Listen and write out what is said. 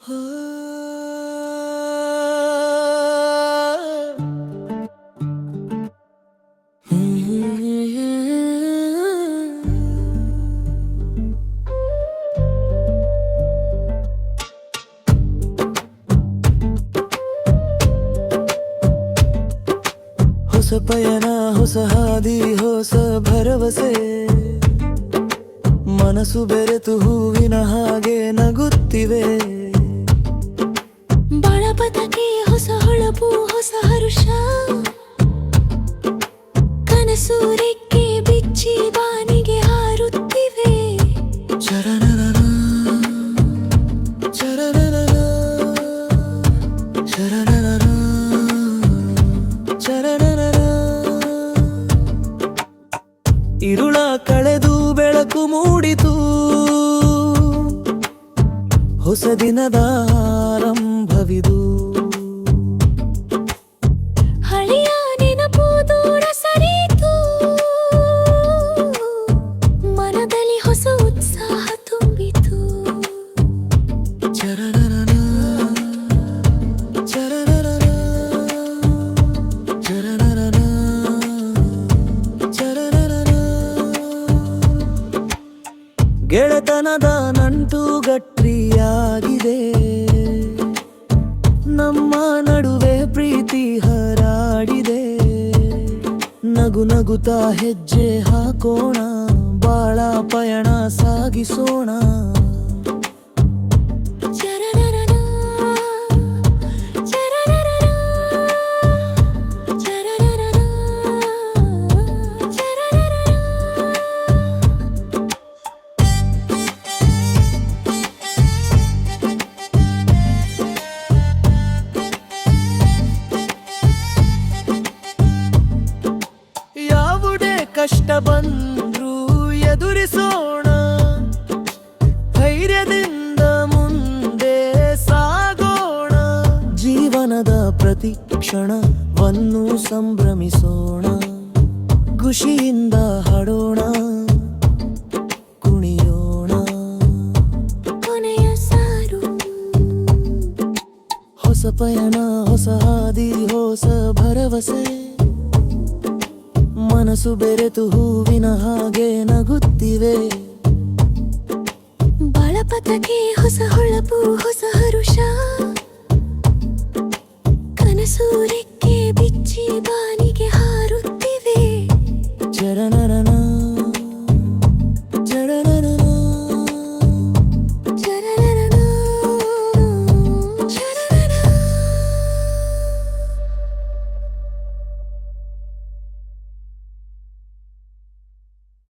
ಹೊಸ ಪಯಣ, ಹೊಸ ಹಾದಿ, ಹೊಸ ಭರವಸೆ, ಮನಸ್ಸು ಬೆರೆತು ಹೂವಿನ ಹಾಗೆ ನಗುತ್ತಿವೆ. ಬಳಪದಕ್ಕೆ ಹೊಸ ಹೊಳಪು, ಹೊಸ ಹರುಷ, ಕನಸು ರೆಕ್ಕೆ ಬಿಚ್ಚಿ ಬಾನಿಗೆ ಹಾರುತ್ತಿವೆ. ಚರನರನ ಚರನರನ ಚರನರನ ಚರನರನ. ಇರುಳ ಕಳೆದು ಬೆಳಕು ಮೂಡಿತು, ಹೊಸ ದಿನದ ಆರಂಭವಿದು. ಹಳೆಯ ನೆನಪು ದೂರ ಸರಿತು, ಮನದಲ್ಲಿ ಹೊಸ ಉತ್ಸಾಹ ತುಂಬಿತು. ಚರನರನ ಚರನರನ ಚರನರನ ಚರನರನ. ಗೆಳೆತನದ ನಂಟು ಗಟ್ಟಿಯಾಗಿದೆ, ನಮ್ಮ ನಡುವೆ ಪ್ರೀತಿ ಹರಾಡಿದೆ. ನಗು ನಗುತ್ತಾ ಹೆಜ್ಜೆ ಹಾಕೋಣ, ಬಾಳ ಪಯಣ ಸಾಗಿಸೋಣ. ಚರನರನ ಚರನರನ ಚರನರನ ಚರನರನ. ಯಾವುದೇ ಕಷ್ಟ ಬಂದ್ರೂ ಎದುರಿಸೋಣ, ಧೈರ್ಯದಿಂದ ಮುಂದೆ ಸಾಗೋಣ. ಜೀವನದ ಪ್ರತಿ ಕ್ಷಣವನ್ನು ಸಂಭ್ರಮಿಸೋಣ, ಖುಷಿಯಿಂದ ಹಾಡೋಣ, ಕುಣಿಯೋಣ. ಕೊನೆಯ ಸಾರು ಹೊಸ ಪಯಣ, ಹೊಸ ಹಾದಿ, ಹೊಸ ಭರವಸೆ, ಮನಸ್ಸು ಬೆರೆತು ಹೂವಿನ ಹಾಗೆ ನಗುತ್ತಿವೆ. ಬಳಪದಕ್ಕೆ ಹೊಸ ಹೊಳಪು, ಹೊಸ